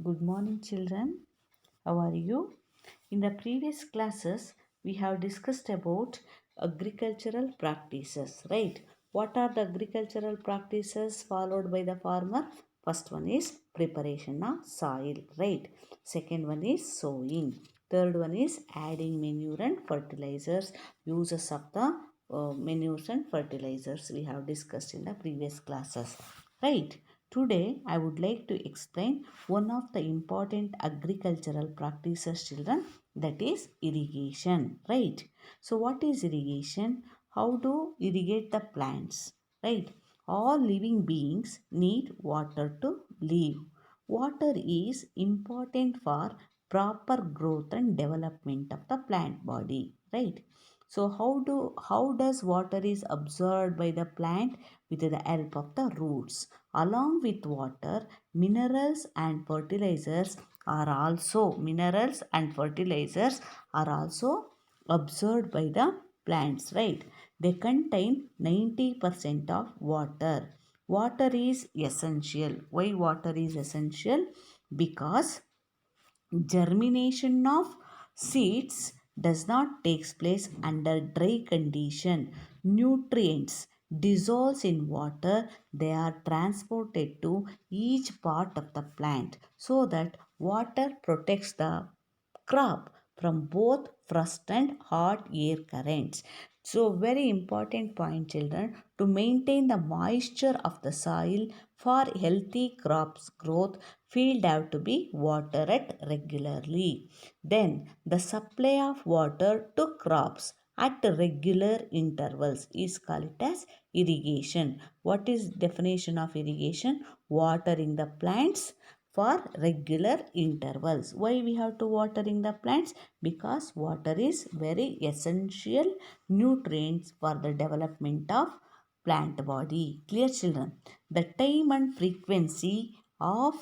Good morning, children. How are you? In the previous classes, we have discussed about agricultural practices, right? What are the agricultural practices followed by the farmer? First one is preparation of soil, right? Second one is sowing. Third one is adding manure and fertilizers, uses of the manures and fertilizers we have discussed in the previous classes, right? Today, I would like to explain one of the important agricultural practices, children, that is irrigation, right? So, what is irrigation? How to irrigate the plants, right? All living beings need water to live. Water is important for proper growth and development of the plant body, right? So how does water is absorbed by the plant with the help of the roots? Along with water, minerals and fertilizers are also absorbed by the plants, right? They contain 90% of water. Water is essential. Why water is essential? Because germination of seeds does not take place under dry condition. Nutrients dissolves in water. They are transported to each part of the plant so that water protects the crop from both frost and hot air currents. So, very important point, children, to maintain the moisture of the soil for healthy crops growth, field have to be watered regularly. Then, the supply of water to crops at regular intervals is called as irrigation. What is definition of irrigation? Watering the plants for regular intervals. Why we have to watering the plants? Because water is very essential nutrients for the development of plant body. Clear, children? The time and frequency of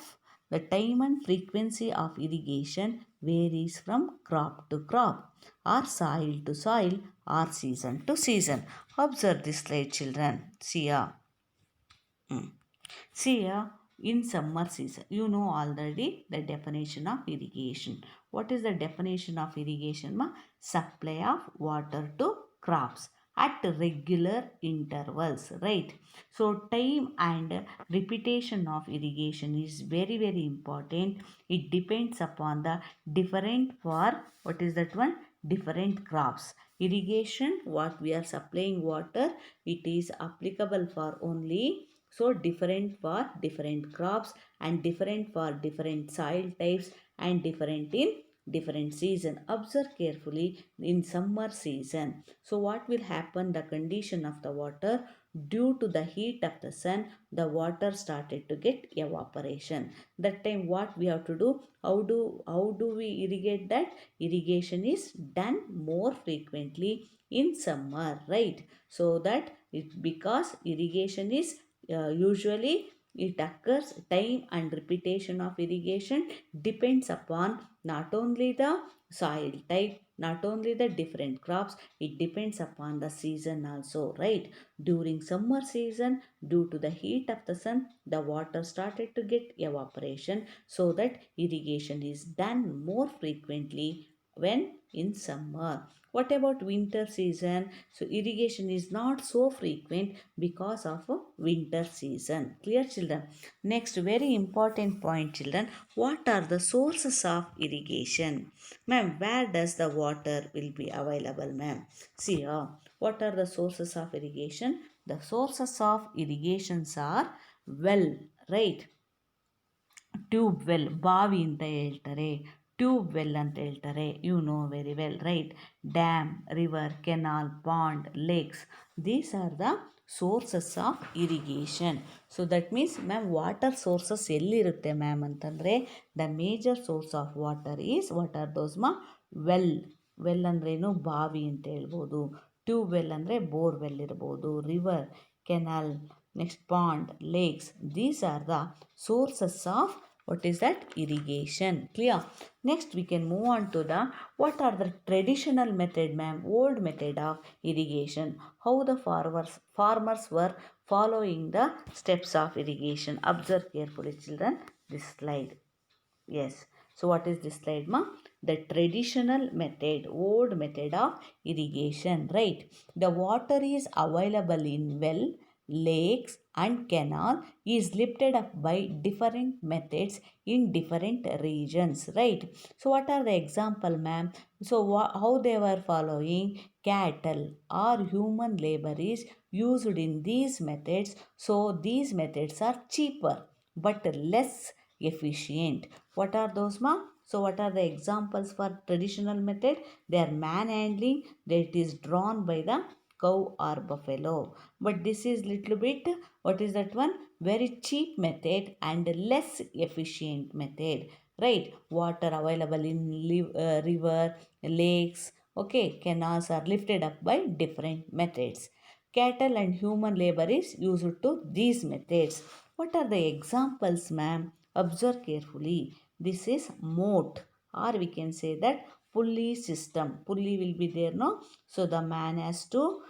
irrigation varies from crop to crop, or soil to soil, or season to season. Observe this slide, children. See ya. See here, in summer season, you know already the definition of irrigation. What is the definition of irrigation? Supply of water to crops at regular intervals, right? So, time and repetition of irrigation is very important. It depends upon the different for what is that one? Different crops. Irrigation, what we are supplying water, it is applicable for only so different for different crops and different for different soil types and different in different season. Observe carefully in summer season. So what will happen? The condition of the water, due to the heat of the sun, the water started to get evaporation. That time what we have to do? How do we irrigate that? Irrigation is done more frequently in summer, right? So that it, because irrigation is usually it occurs, time and repetition of irrigation depends upon not only the soil type, not only the different crops, it depends upon the season also, right? During summer season, due to the heat of the sun, the water started to get evaporation, so that irrigation is done more frequently when in summer. What about winter season? So irrigation is not so frequent because of a winter season. Clear, children? Next, very important point, children. What are the sources of irrigation? Ma'am, where does the water will be available, ma'am? See here, what are the sources of irrigation? The sources of irrigations are well, right? Tube well ಬಾವಿ ಅಂತ ಹೇಳ್ತಾರೆ, tube well ಅಂತ ಹೇಳ್ತಾರೆ, you know very well, right? Dam, river, canal, pond, lakes, these are the sources of irrigation. So that means ma'am water sources ಎಲ್ಲಿರುತ್ತೆ ma'am ಅಂತಂದರೆ, the major source of water is what are those well. Well ಅಂದ್ರೇನು? ಬಾವಿ ಅಂತ ಹೇಳ್ಬೋದು. Tube well ಅಂದರೆ borewell ಇರ್ಬೋದು. River, canal, next pond, lakes, these are the sources of what is that? Irrigation. Clear? Next we can move on to the what are the traditional method, ma'am, old method of irrigation. How the farmers were following the steps of irrigation. Observe carefully, children, this slide. Yes. So what is this slide, ma? The traditional method, old method of irrigation, right? The water is available in well, lakes and canal is lifted up by different methods in different regions, right? So what are the example, ma'am? So how they were following cattle or human labor is used in these methods. So these methods are cheaper but less efficient. What are those, ma? So what are the examples for traditional method? They are manhandling, that is drawn by the cow or buffalo. But this is little bit, what is that one? Very cheap method and less efficient method. Right? Water available in river, lakes, okay, canals are lifted up by different methods. Cattle and human labor is used to these methods. What are the examples, ma'am? Observe carefully. This is moat, or we can say that pulley system. Pulley will be there, no? So the man has to,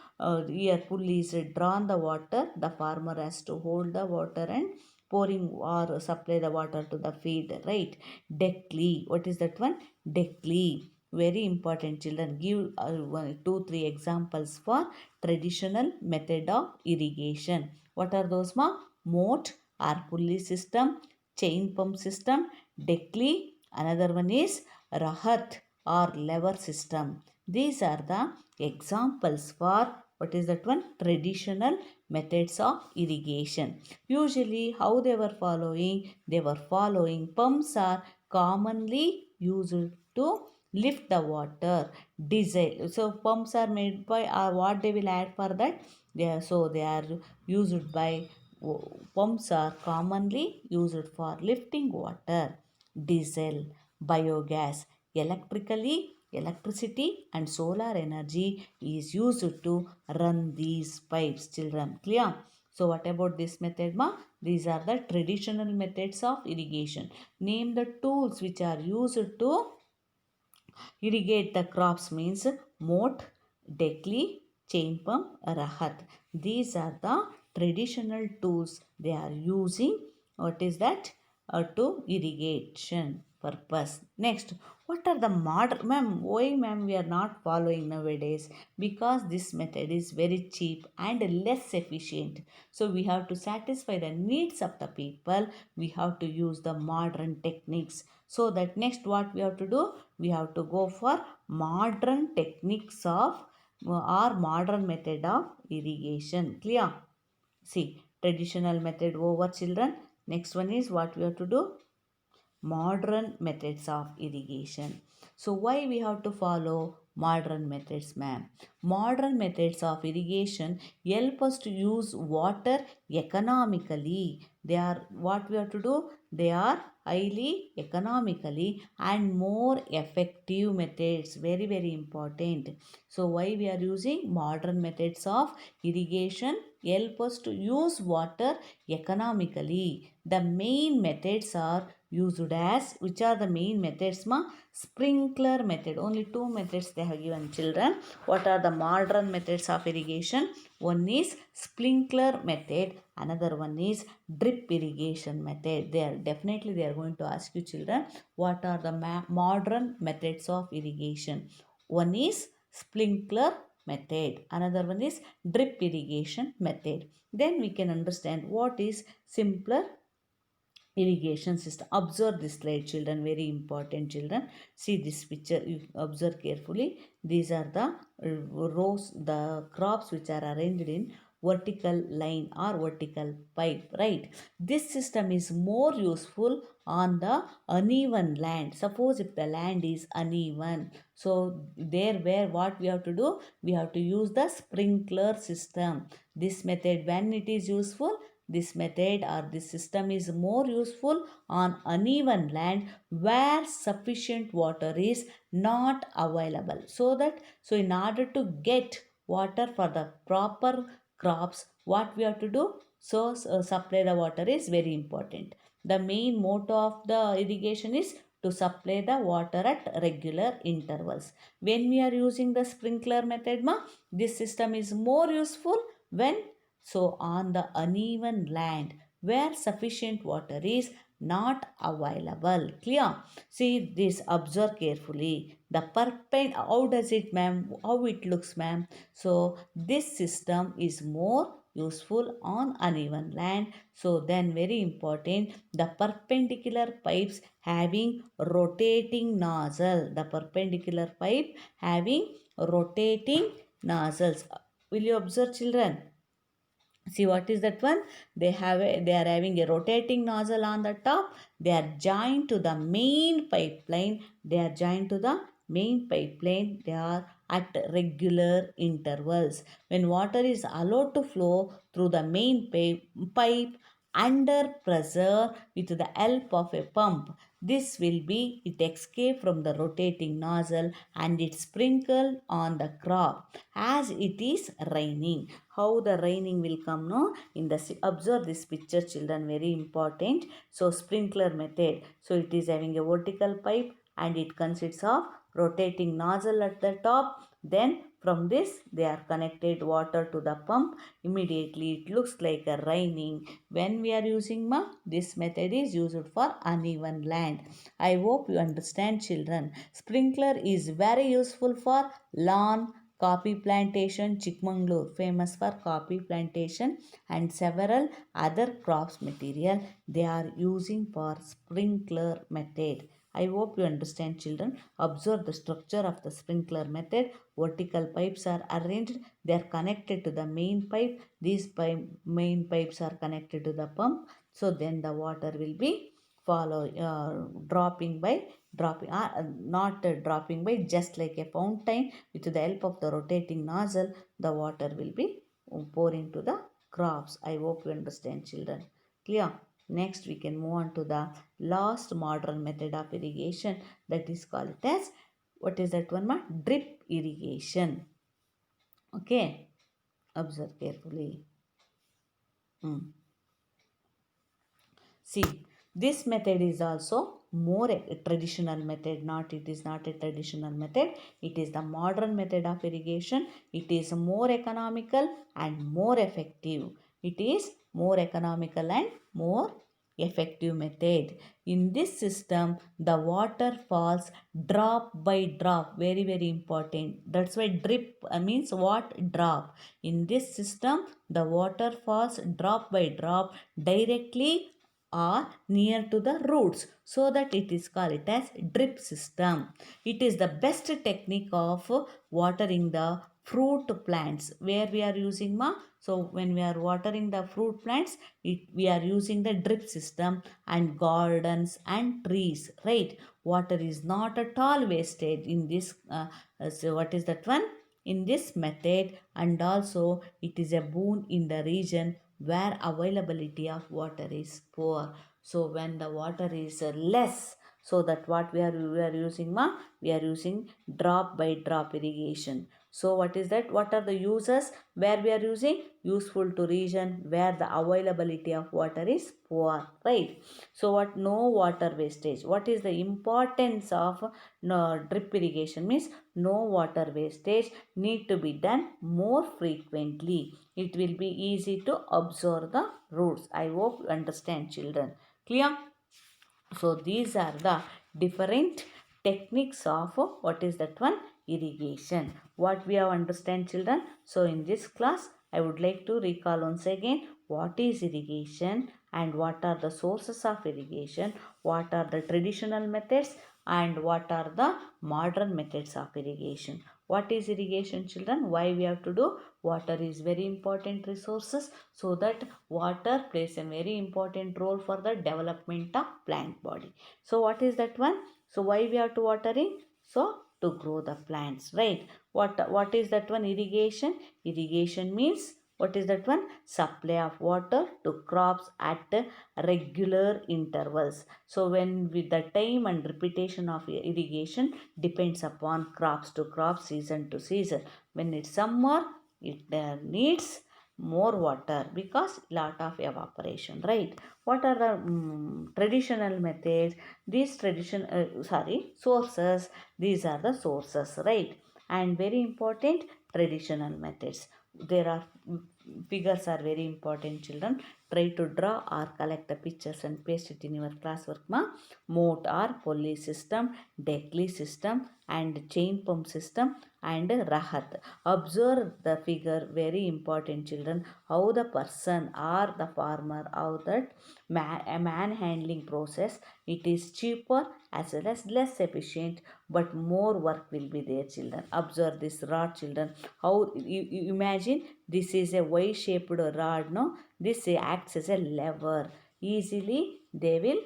here pulley is drawn the water. The farmer has to hold the water and pouring or supply the water to the field, right? Deckly. What is that one? Deckly. Very important, children. Give one, two, three examples for traditional method of irrigation. What are those, ma? Moat or pulley system, chain pump system, deckly. Another one is rahat or lever system. These are the examples for what is that one? Traditional methods of irrigation. Usually how they were following? They were following pumps are commonly used to lift the water. Diesel. So pumps are made by, or what they will add for that? They are used by, pumps are commonly used for lifting water. Diesel, biogas, electricity and solar energy is used to run these pipes. Children, clear? So what about this method, ma? These are the traditional methods of irrigation. Name the tools which are used to irrigate the crops means moat, dekli, chain pump, rahat. These are the traditional tools they are using. What is that? To irrigation purpose. Next, what are the modern, ma'am? Why, ma'am, we are not following nowadays? Because this method is very cheap and less efficient. So we have to satisfy the needs of the people. We have to use the modern techniques. So that next, what we have to do? We have to go for modern techniques of, or modern method of irrigation. Clear? See, traditional method over, children. Next one is what we have to do? Modern methods of irrigation. So why we have to follow modern methods, ma'am? Modern methods of irrigation help us to use water economically. They are, what we have to do? They are highly economically and more effective methods. Very, very important. So why we are using modern methods of irrigation? Help us to use water economically. The main methods are used as, which are the main methods, ma? Sprinkler method. Only two methods they have given, children. What are the modern methods of irrigation? One is sprinkler method, another one is drip irrigation method. They are going to ask you, children, what are the modern methods of irrigation? One is sprinkler method, another one is drip irrigation method. Then we can understand what is simpler irrigation system. Observe this slide, children. Very important, children. See this picture, you observe carefully. These are the rows, the crops which are arranged in vertical line or vertical pipe, right? This system is more useful on the uneven land. Suppose if the land is uneven, so there, where what we have to do? We have to use the sprinkler system. This method, when it is useful, this method or this system is more useful on uneven land where sufficient water is not available. So in order to get water for the proper crops, what we have to do? So supply the water is very important. The main motto of the irrigation is to supply the water at regular intervals. When we are using the sprinkler method, this system is more useful when, so on the uneven land where sufficient water is not available. Clear? See this, observe carefully. The how does it, ma'am? How it looks, ma'am? So this system is more useful on uneven land. So then very important, the perpendicular pipes having rotating nozzle. The perpendicular pipe having rotating nozzles. Will you observe, children? See what is that one? They are having a rotating nozzle on the top. They are joined to the main pipeline. They are joined to the main pipeline. They are at regular intervals. When water is allowed to flow through the main pipe under pressure with the help of a pump, this will be it escape from the rotating nozzle and it sprinkle on the crop as it is raining. How the raining will come, no? In the observe this picture, children, very important. So sprinkler method. So it is having a vertical pipe and it consists of rotating nozzle at the top. Then from this they are connected water to the pump. Immediately it looks like a raining. When we are using this method is used for uneven land. I hope you understand, children. Sprinkler is very useful for lawn, coffee plantation, Chikmagalur famous for coffee plantation, and several other crops material they are using for sprinkler method. I hope you understand, children. Observe the structure of the sprinkler method. Vertical pipes are arranged. They are connected to the main pipe. These main pipes are connected to the pump. So then the water will be follow dropping by dropping not dropping by, just like a fountain. With the help of the rotating nozzle, the water will be pouring to the crops. I hope you understand, children. Clear? Next we can move on to the last modern method of irrigation, that is called as, what is that one, ma? Drip irrigation. Okay, observe carefully. See, this method is also more a traditional method. Not, it is not a traditional method. It is the modern method of irrigation. It is more economical and more effective. It is more economical and more effective method. In this system, the water falls drop by drop. Very, very important. That's why drip means what? Drop. In this system, the water falls drop by drop directly or near to the roots, so that it is called it as drip system. It is the best technique of watering the fruit plants, where we are using so when we are watering the fruit plants, we are using the drip system, and gardens and trees, right? Water is not at all wasted in this so what is that one, in this method. And also it is a boon in the region where availability of water is poor. So when the water is less, so that what we are using we are using drop by drop irrigation. So what is that, what are the uses where we are using? Useful to region where the availability of water is poor, right? So what, no water wastage. What is the importance of no, drip irrigation means no water wastage, need to be done more frequently. It will be easy to observe the roots. I hope you understand, children. Clear? So these are the different techniques of what is that one, irrigation. What we have understand, children. So in this class I would like to recall once again what is irrigation and what are the sources of irrigation, what are the traditional methods and what are the modern methods of irrigation. What is irrigation, children? Why we have to do? Water is very important resources, so that water plays a very important role for the development of plant body. So what is that one? So why we have to watering? So to grow the plants, right? What is that one, irrigation? Irrigation means, what is that one? Supply of water to crops at regular intervals. So when with the time and repetition of irrigation depends upon crops to crop, season to season. When it's summer, it needs more water because lot of evaporation, right? What are the traditional methods? These sources. These are the sources, right? And very important, traditional methods. There are figures are very important, children. Try to draw or collect the pictures and paste it in your classwork, ma. Moat or pulley system, deckly system, and chain pump system, and rahat. Observe the figure, very important, children. How the person or the farmer, how that a man handling process, it is cheaper as well as less efficient, but more work will be there, children. Observe this rod, children. How you imagine, this is a y shaped rod, no? This acts as a lever. Easily they will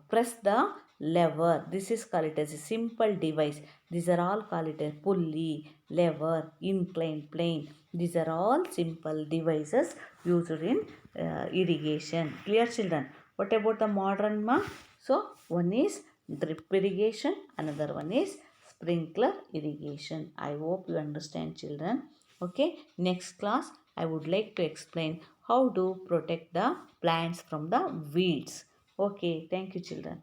press the lever. This is called it as a simple device. These are all called it a pulley, lever, incline plane. These are all simple devices used in irrigation. Clear, children? What about the modern, ma? So one is drip irrigation, another one is sprinkler irrigation. I hope you understand, children. Okay, next class I would like to explain how to protect the plants from the weeds. Okay, thank you, children.